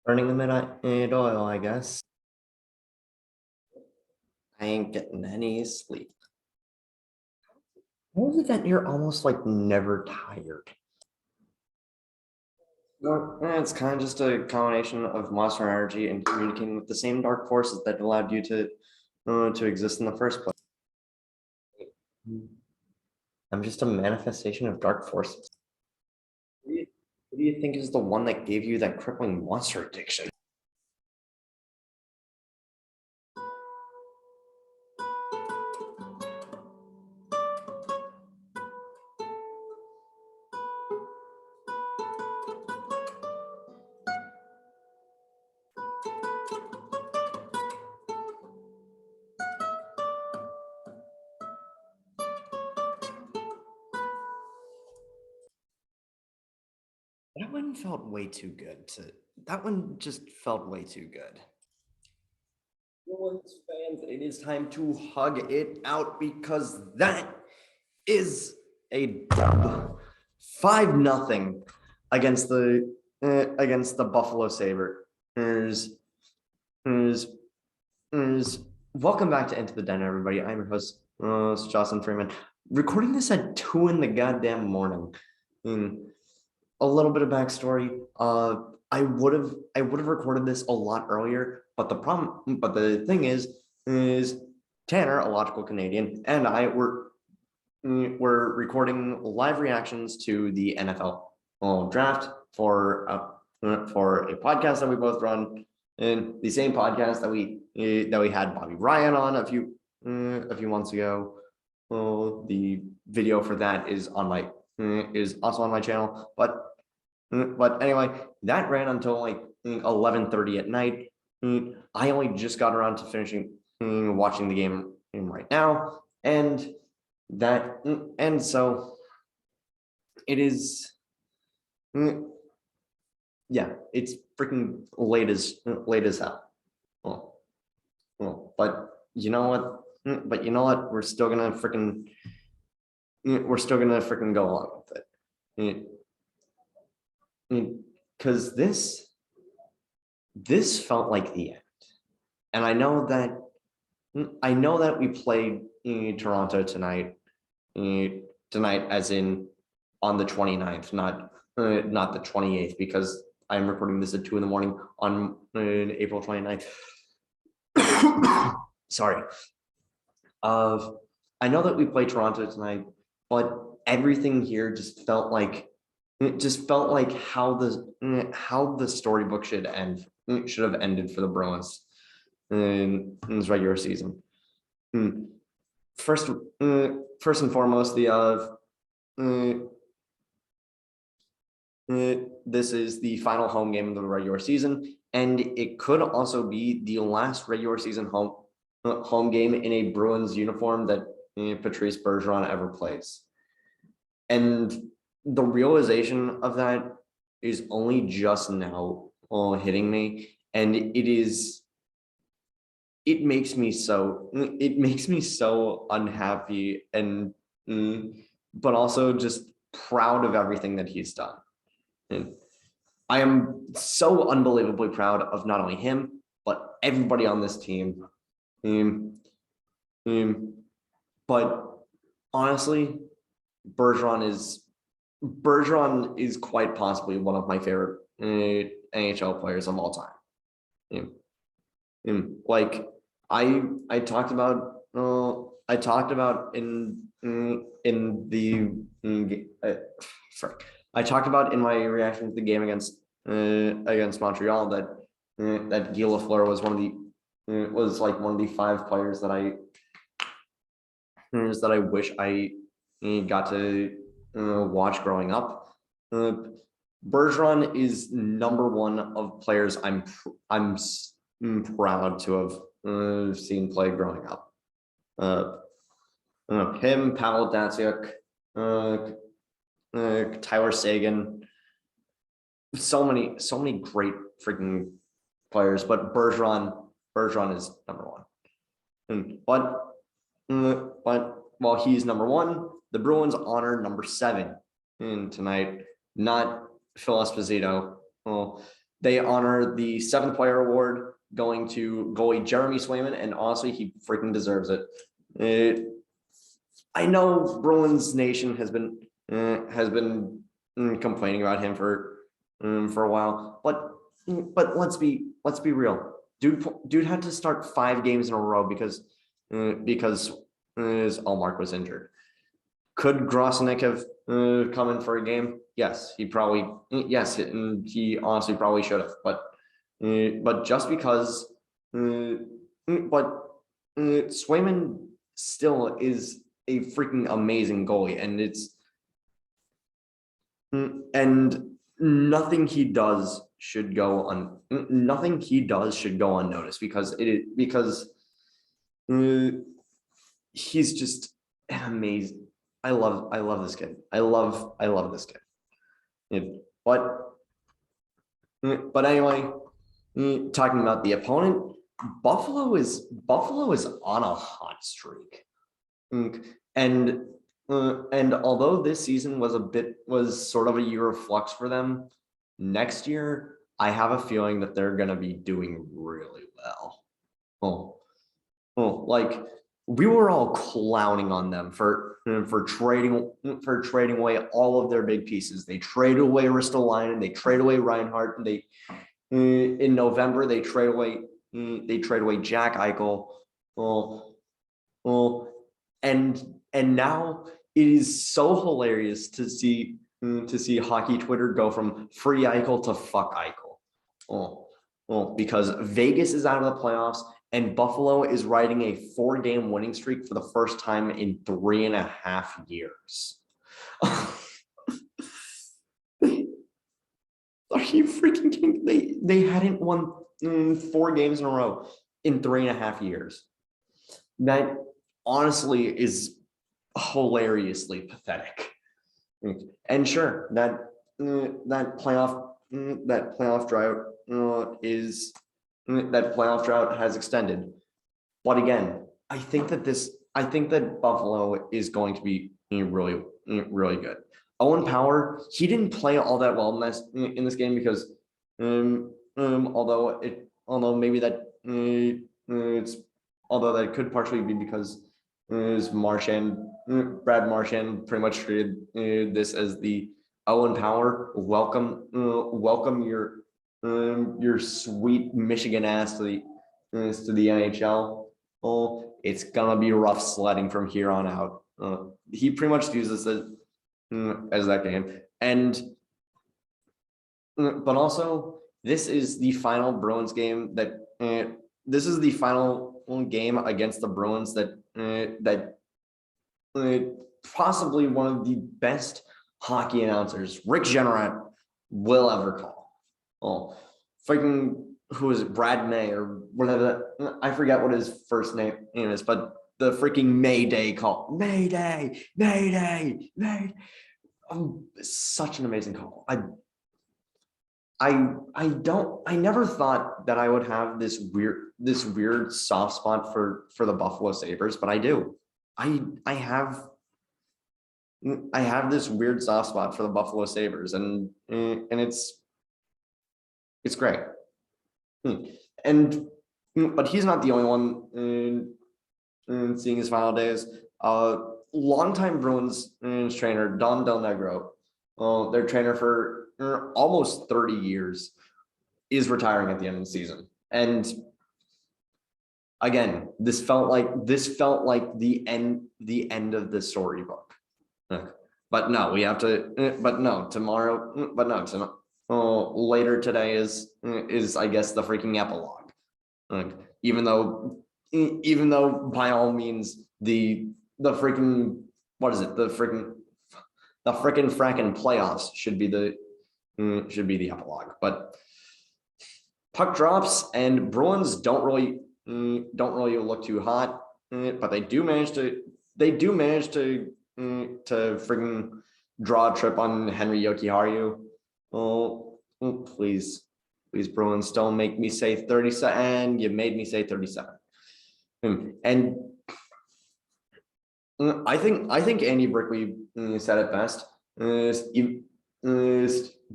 Burning the midnight oil, I guess. I ain't getting any sleep. What is it that you're almost like never tired? Well, it's kind of just a combination of monster energy and communicating with the same dark forces that allowed you to exist in the first place. I'm just a manifestation of dark forces. What do you think is the one that gave you that crippling monster addiction? That one felt way too good that one just felt way too good. Bruins fans, it is time to hug it out because that is a dub. 5-0 against the Buffalo Sabres. Welcome back to Into the Den, everybody. I'm your host, Jocelyn Freeman. Recording this at 2 in the goddamn morning. A little bit of backstory. I would have recorded this a lot earlier, but the thing is Tanner, a logical Canadian, and I were recording live reactions to the NFL draft for a podcast that we both run, and the same podcast that we had Bobby Ryan on a few months ago. The video for that is also on my channel, but anyway, that ran until like 11:30 at night. I only just got around to finishing watching the game right now, and so it is. Yeah, it's freaking late as hell. But you know what? We're still gonna freaking go along with it. Because this felt like the end, and I know that we played Toronto tonight, as in on the 29th, not the 28th, because I'm recording this at 2 in the morning on April 29th. Sorry. I know that we played Toronto tonight, but everything here just felt like how the storybook should have ended for the Bruins in this regular season. First and foremost, this is the final home game of the regular season, and it could also be the last regular season home game in a Bruins uniform that Patrice Bergeron ever plays. And the realization of that is only just now hitting me, and it makes me so unhappy, and but also just proud of everything that he's done. And I am so unbelievably proud of not only him, but everybody on this team. But honestly, Bergeron is quite possibly one of my favorite NHL players of all time. Like I talked about I talked about in my reaction to the game against Montreal that Guy Lafleur was one of the 5 players that I wish I got to watch growing up. Bergeron is number 1 of players I'm proud to have seen play growing up. Him, Pavel Datsyuk, Tyler Seguin, so many great freaking players, but Bergeron is number 1. But while he's number 1, the Bruins honor number 7 tonight, not Phil Esposito. Well, they honor the 7th player award going to goalie Jeremy Swayman, and honestly, he freaking deserves it. I know Bruins Nation has been complaining about him for a while, but let's be real. Dude had to start 5 games in a row because his Allmark was injured. Could Grosenick have come in for a game? Yes, he honestly probably should have. But just because, Swayman still is a freaking amazing goalie, and nothing he does should go unnoticed because he's just amazing. I love this kid. I love this kid. But anyway, talking about the opponent, Buffalo is on a hot streak. And although this season was sort of a year of flux for them, next year I have a feeling that they're going to be doing really well. Like we were all clowning on them for trading away all of their big pieces. They traded away Ristolainen, they traded away Reinhart, and they in November they trade away Jack Eichel. And now it is so hilarious to see hockey Twitter go from free Eichel to fuck Eichel. Because Vegas is out of the playoffs and Buffalo is riding a 4-game winning streak for the first time in 3.5 years. Are you freaking kidding? They hadn't won 4 games in a row in 3.5 years. That honestly is hilariously pathetic. And sure, that playoff drought has extended. But again, I think that Buffalo is going to be really good. Owen Power, he didn't play all that well in this game because although that could partially be because Brad Marchand pretty much treated this as the Owen Power welcome your sweet Michigan ass to the NHL. It's gonna be rough sledding from here on out. He pretty much uses it as that game, but also this is the final Bruins game this is the final game against the Bruins that possibly one of the best hockey announcers, Rick Jeanneret, will ever call. Freaking who is it, Brad May or whatever I forget what his first name is, but the freaking Mayday call. Mayday. Such an amazing call. I never thought that I would have this weird soft spot for the Buffalo Sabres, but I do. I have this weird soft spot for the Buffalo Sabres, and it's great. But he's not the only one in seeing his final days. Longtime Bruins trainer Don Del Negro, their trainer for almost 30 years, is retiring at the end of the season. And again, this felt like the end of the storybook. But no, we have to. But no, tomorrow. But no, later today is I guess the freaking epilogue. Even though by all means the freaking what is it, the freaking playoffs should be the epilogue. But puck drops and Bruins don't really look too hot, but they do manage to freaking draw a trip on Henry Jokiharju. Please Bruins, don't make me say 37. You made me say 37. And I think Andy Brickley said it best.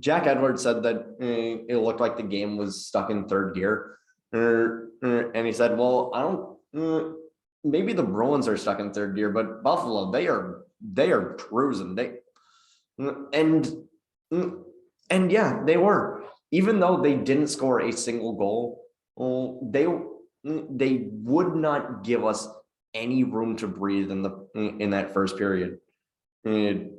Jack Edwards said that it looked like the game was stuck in third gear, and he said, "Well, I don't. Maybe the Bruins are stuck in third gear, but Buffalo, they are cruising. And and yeah, they were. Even though they didn't score a single goal, they would not give us any room to breathe in that first period. And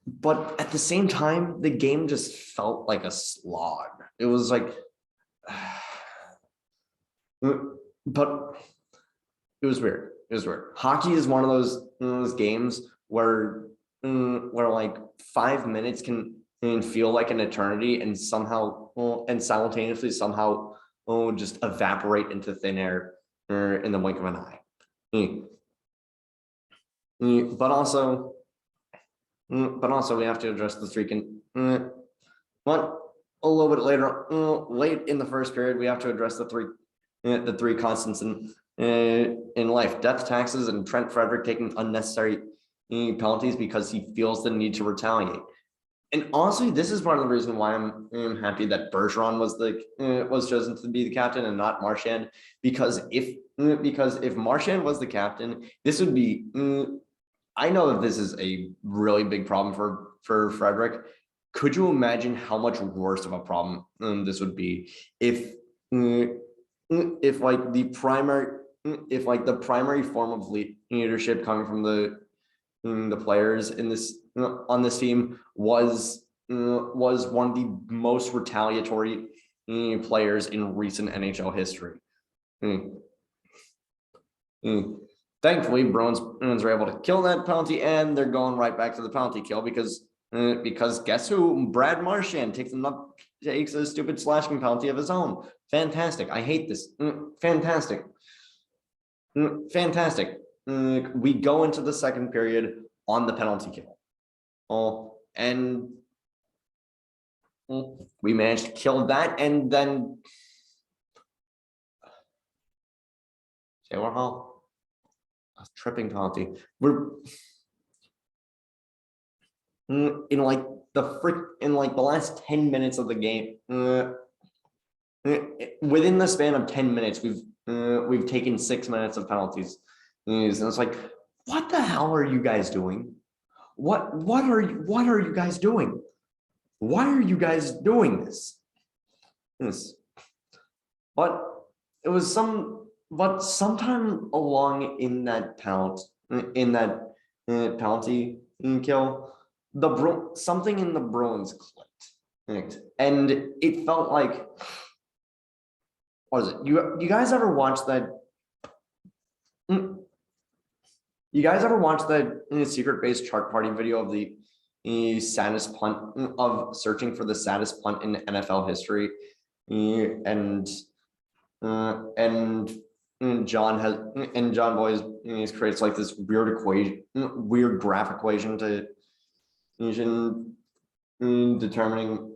but at the same time, the game just felt like a slog. It was like, but it was weird. It was weird. Hockey is one of those games where like 5 minutes can feel like an eternity, and somehow and simultaneously somehow just evaporate into thin air in the blink of an eye. But also we have to address the streak. And but a little bit later, late in the first period, we have to address the three constants in life: death, taxes, and Trent Frederick taking unnecessary penalties because he feels the need to retaliate. And honestly, this is part of the reason why I'm happy that Bergeron was chosen to be the captain and not Marchand, because if Marchand was the captain, this would be. I know that this is a really big problem for Frederick. Could you imagine how much worse of a problem this would be if like the primary form of leadership coming from the players on this team was one of the most retaliatory players in recent NHL history. Thankfully, Bruins were able to kill that penalty, and they're going right back to the penalty kill because guess who? Brad Marchand takes a stupid slashing penalty of his own. Fantastic. I hate this. Fantastic. Fantastic. We go into the second period on the penalty kill. And we managed to kill that, and then Taylor Hall. A tripping penalty. We're in like the last 10 minutes of the game. Within the span of 10 minutes, we've taken 6 minutes of penalties. And it's like, what the hell are you guys doing? What are you guys doing? Why are you guys doing this? But it was sometime along in that penalty kill, something in the Bruins clicked, and it felt like, what is it? You guys ever watch that? You guys ever watch that secret base chart party video of the saddest punt of searching for the saddest punt in NFL history, and John Boyes creates like this weird graph equation to determining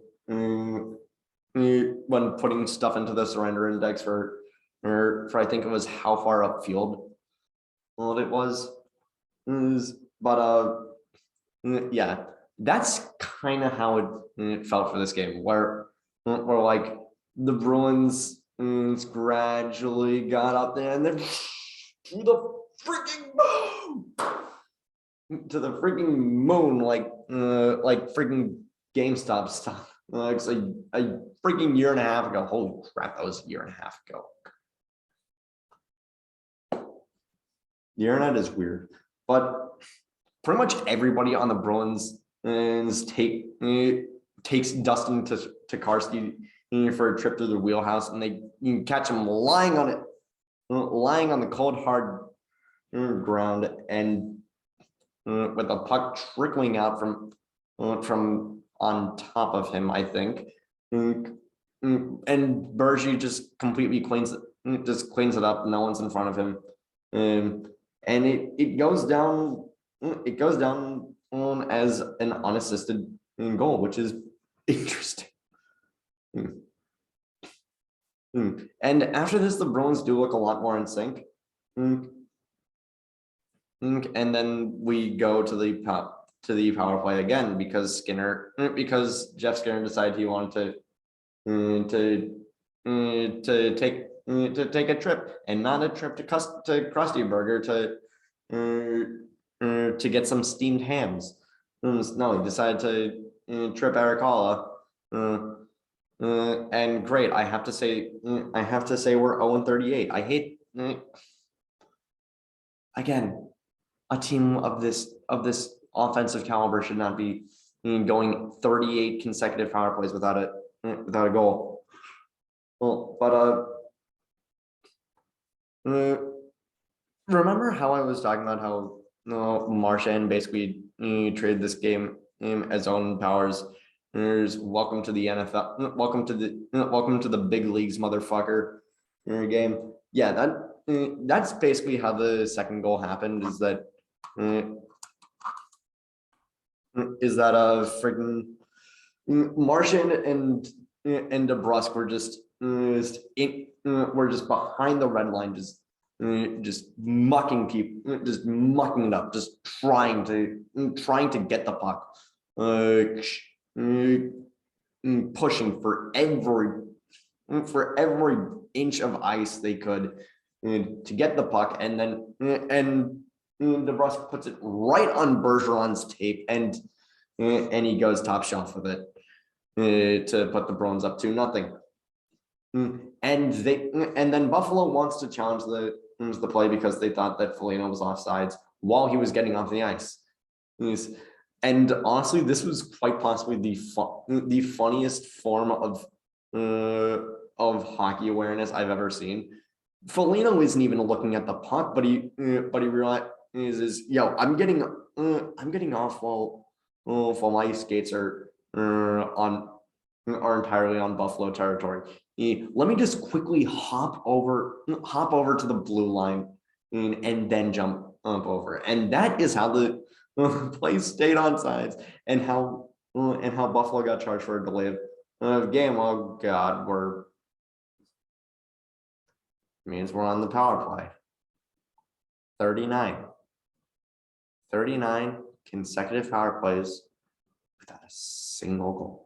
when putting stuff into the surrender index for I think it was how far upfield it was. But yeah, that's kind of how it felt for this game, where like the Bruins gradually got up there, and then to the freaking moon, like freaking GameStop stuff. It's like a freaking year and a half ago. Holy crap, that was a year and a half ago. The internet is weird, but pretty much everybody on the Bruins takes Dustin Tokarski for a trip through the wheelhouse, and you can catch him lying on the cold hard ground, and with a puck trickling out from on top of him, I think, and Bergie just completely cleans it up. No one's in front of him, and it goes down. It goes down as an unassisted goal, which is interesting. And after this, the Bruins do look a lot more in sync. And then we go to the the power play again because Jeff Skinner decided he wanted to take a trip, and not a trip to Krusty Burger to get some steamed hams. No, he decided to trip Eric Halla. And great, I have to say we're 0-38. I hate again, a team of this offensive caliber should not be going 38 consecutive power plays without a goal. Well, but remember how I was talking about how Marchand basically traded this game as own powers. Welcome to the NFL. Welcome to the big leagues, motherfucker. Game. Yeah, that's basically how the second goal happened. Is that freaking Martian and DeBrusque were just behind the red line, just mucking people, just mucking it up, just trying to get the puck, pushing for every inch of ice they could to get the puck, and then DeBrusque puts it right on Bergeron's tape, and he goes top shelf with it to put the Bruins up 2-0. And then Buffalo wants to challenge the play because they thought that Foligno was offsides while he was getting off the ice. And honestly, this was quite possibly the funniest form of hockey awareness I've ever seen. Foligno isn't even looking at the puck, but he realizes, yo, I'm getting off while my skates are entirely on Buffalo territory. Let me just quickly hop over to the blue line and then jump up over. And that is how the play stayed on sides, and how Buffalo got charged for a delay of game. Oh God, means we're on the power play. 39 consecutive power plays without a single goal.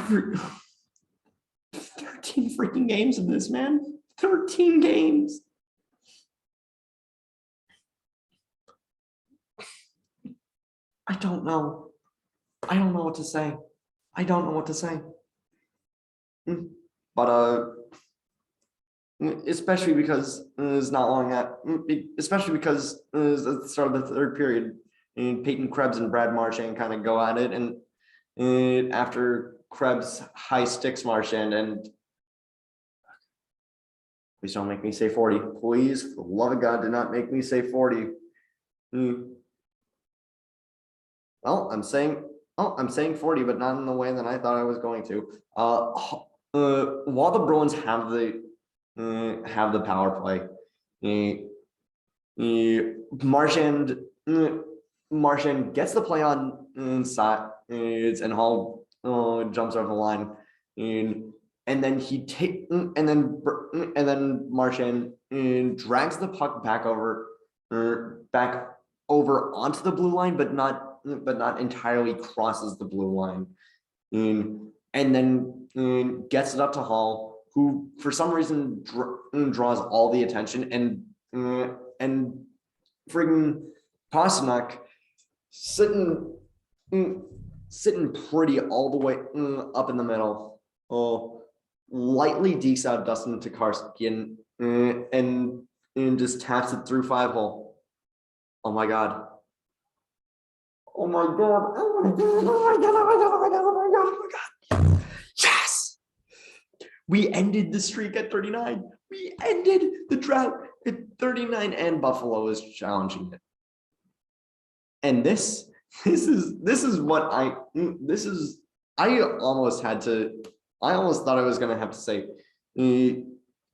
13 freaking games of this, man. 13 games. I don't know what to say. But especially because it's not long at, especially because it's at the start of the third period, and Peyton Krebs and Brad Marchand kind of go at it, and after Krebs high sticks Marchand, and please don't make me say 40. Please, for the love of God, do not make me say 40. Well, I'm saying 40, but not in the way that I thought I was going to. While the Bruins have the power play, Marchand gets the play on inside, and Hall jumps over the line, and then Marchand drags the puck back over onto the blue line, but not entirely crosses the blue line, and then gets it up to Hall, who for some reason draws all the attention, and friggin' Pasternak sitting pretty all the way up in the middle, lightly dekes out Dustin Tokarski, and just taps it through 5-hole. Oh my God. Oh my God. Oh my God. Oh my God. Oh my God. Oh my God. Oh my God. Oh my God. Yes. We ended the streak at 39. We ended the drought at 39, and Buffalo is challenging it. And this is what I almost thought I was going to have to say, and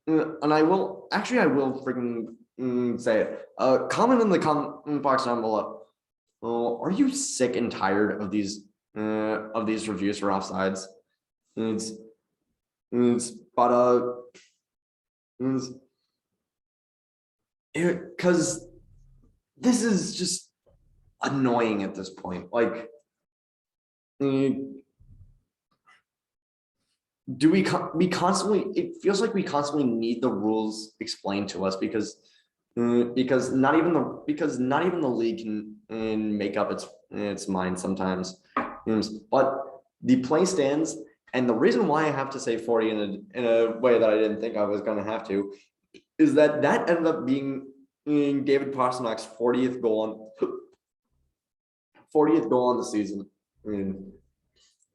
I will freaking say it. Comment in the comment box down below. Are you sick and tired of these reviews for offsides? because this is just annoying at this point. Like, do we constantly, it feels like we constantly need the rules explained to us because not even the league can make up its mind sometimes. But the play stands, and the reason why I have to say 40 in a way that I didn't think I was going to have to is that ended up being David Pastrnak's 40th goal on the season.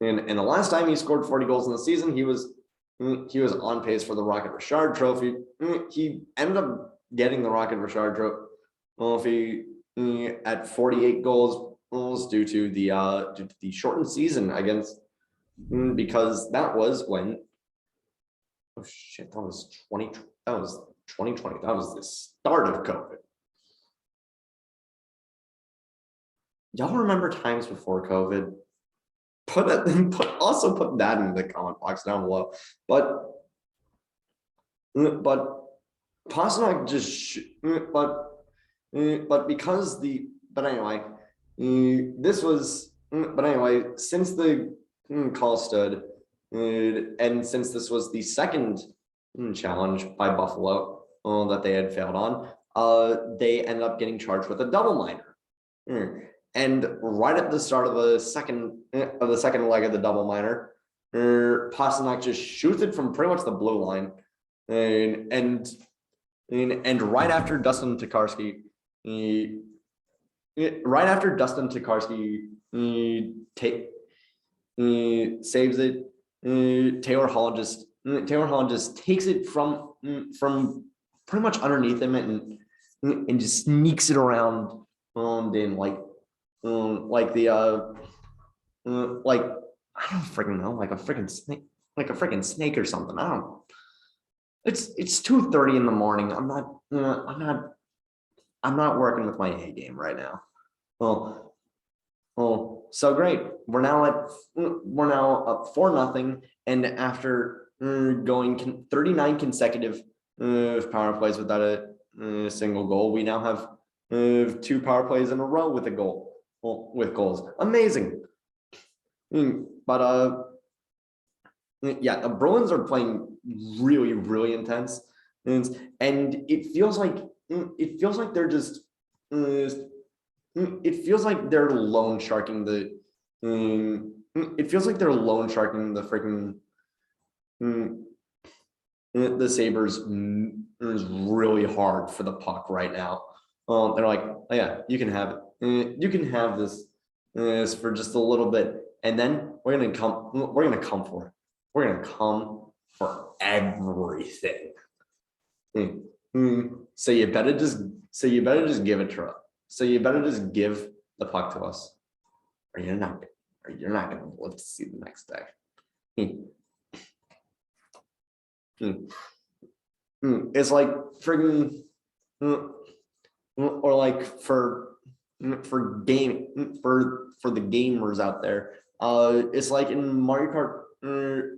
And the last time he scored 40 goals in the season, he was on pace for the Rocket Richard Trophy. He ended up getting the Rocket Richard Trophy at 48 goals due to the shortened season against, because that was when, oh shit, that was 2020. That was the start of COVID. Y'all remember times before COVID? Also put that in the comment box down below. But Pastrnak just since the call stood, and since this was the second challenge by Buffalo that they had failed on, they ended up getting charged with a double minor. And right at the start of the second leg of the double minor, Pastrnak just shoots it from pretty much the blue line, and right after Dustin Tokarski, saves it, Taylor Hall just takes it from pretty much underneath him and just sneaks it around in like I don't freaking know, like a freaking snake or something. I don't. It's 2:30 in the morning. I'm not working with my A game right now. So great. We're now up 4-0, and after going 39 consecutive power plays without a single goal, we now have 2 power plays in a row with a goal. With goals. Amazing. But yeah, the Bruins are playing really, really intense, and it feels like they're just it feels like they're loan sharking the freaking the Sabres is really hard for the puck right now. They're like, oh yeah, you can have it. You can have this for just a little bit, and then we're gonna come for it. We're gonna come for everything. So you better just give it to us. So you better just give the puck to us, or you're not gonna live to see the next day. It's like friggin' or like for the gamers out there, it's like in Mario Kart.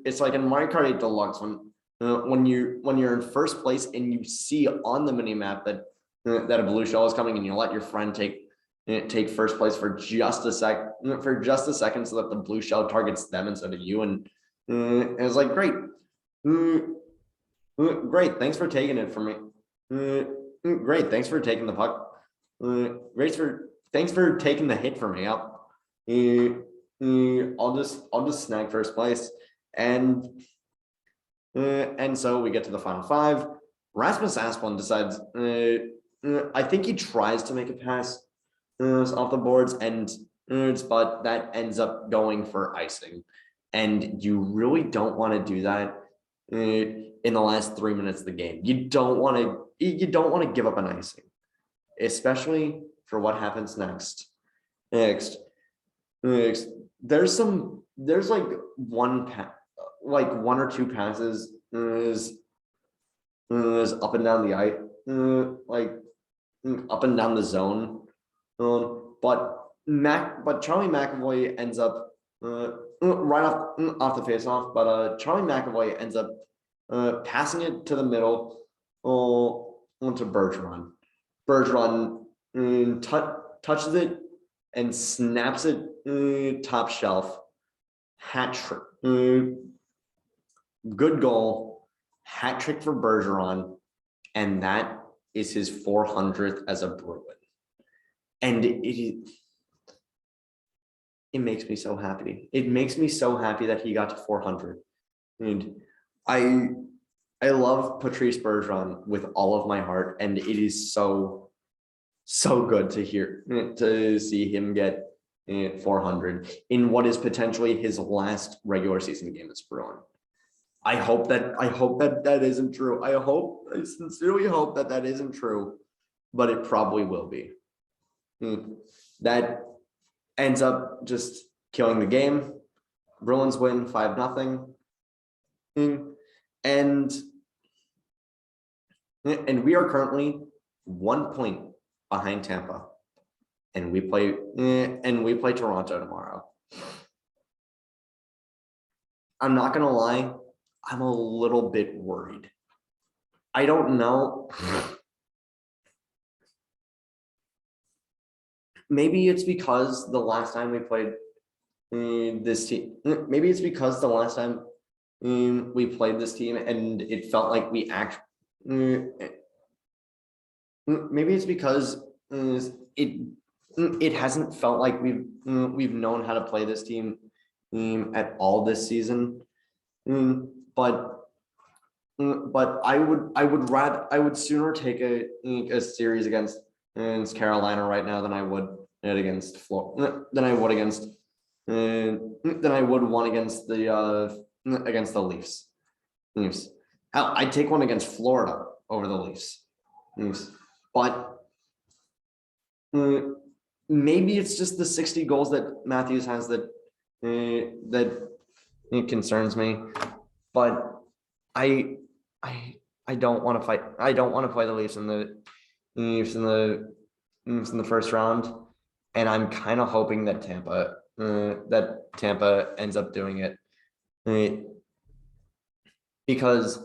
It's like in Mario Kart 8 Deluxe when you're in first place and you see on the mini map that a blue shell is coming, and you let your friend take first place for just a second so that the blue shell targets them instead of you, and it's like great. Great, thanks for taking it from me. Great, thanks for taking the puck. Thanks for taking the hit for me up. I'll just snag first place, and so we get to the final 5. Rasmus Asplund decides. I think he tries to make a pass off the boards, but that ends up going for icing, and you really don't want to do that in the last 3 minutes of the game. You don't want to give up an icing, especially for what happens next. There's like one or two passes is up and down the ice, like up and down the zone, but Charlie McAvoy ends up right off the face-off, but Charlie McAvoy ends up passing it to the middle to Bergeron. Bergeron touches it and snaps it top shelf. Hat trick. Good goal. Hat trick for Bergeron. And that is his 400th as a Bruin. And it makes me so happy. It makes me so happy that he got to 400. And I love Patrice Bergeron with all of my heart, and it is so good to see him get 400 in what is potentially his last regular season game as Bruin. I hope that isn't true. I sincerely hope that isn't true, but it probably will be. That ends up just killing the game. Bruins win 5-0. And we are currently 1 point behind Tampa. And we play Toronto tomorrow. I'm not gonna lie, I'm a little bit worried. I don't know. Maybe it's because the last time we played this team, maybe it's because the last time we played this team and it felt like we maybe it's because it hasn't felt like we've known how to play this team at all this season. But I would sooner take a series against Carolina right now than I would against Florida, than I would one against the Leafs. Hell, I'd take one against Florida over the Leafs. But maybe it's just the 60 goals that Matthews has that it concerns me. But I don't want to fight. I don't want to play the Leafs in the first round, and I'm kind of hoping that Tampa ends up doing it, because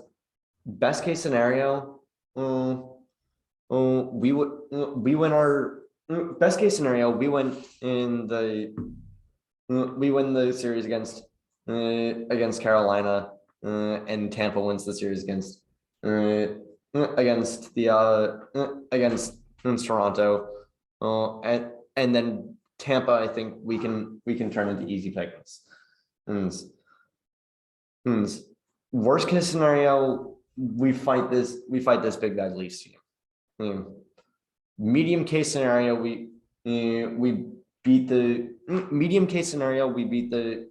best case scenario, we win our best case scenario. We win the series against Carolina. And Tampa wins the series against Toronto, and then Tampa. I think we can turn into easy pickings. Worst case scenario, we fight this big bad Leafs team. Medium case scenario, we beat the medium case scenario. We beat the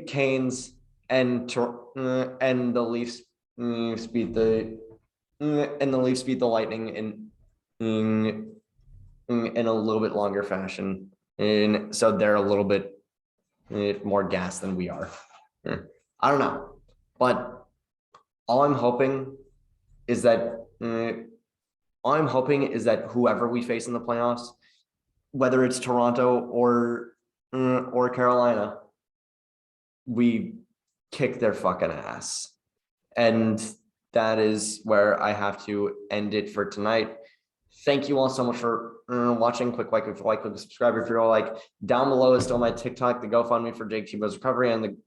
Canes, and the Leafs beat the Lightning in a little bit longer fashion, and so they're a little bit more gas than we are. I don't know, but all I'm hoping is that whoever we face in the playoffs, whether it's Toronto or Carolina, we kick their fucking ass. And that is where I have to end it for tonight. Thank you all so much for watching. Quick like, quick subscribe if you're all like. Down below is still my TikTok, the GoFundMe for Jake Tebow's recovery, and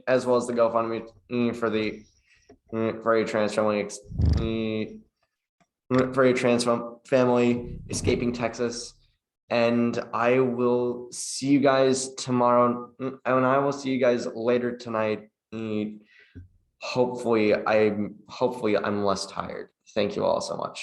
as well as the GoFundMe for a trans family escaping Texas. And I will see you guys tomorrow, and I will see you guys later tonight. Hopefully I'm less tired. Thank you all so much.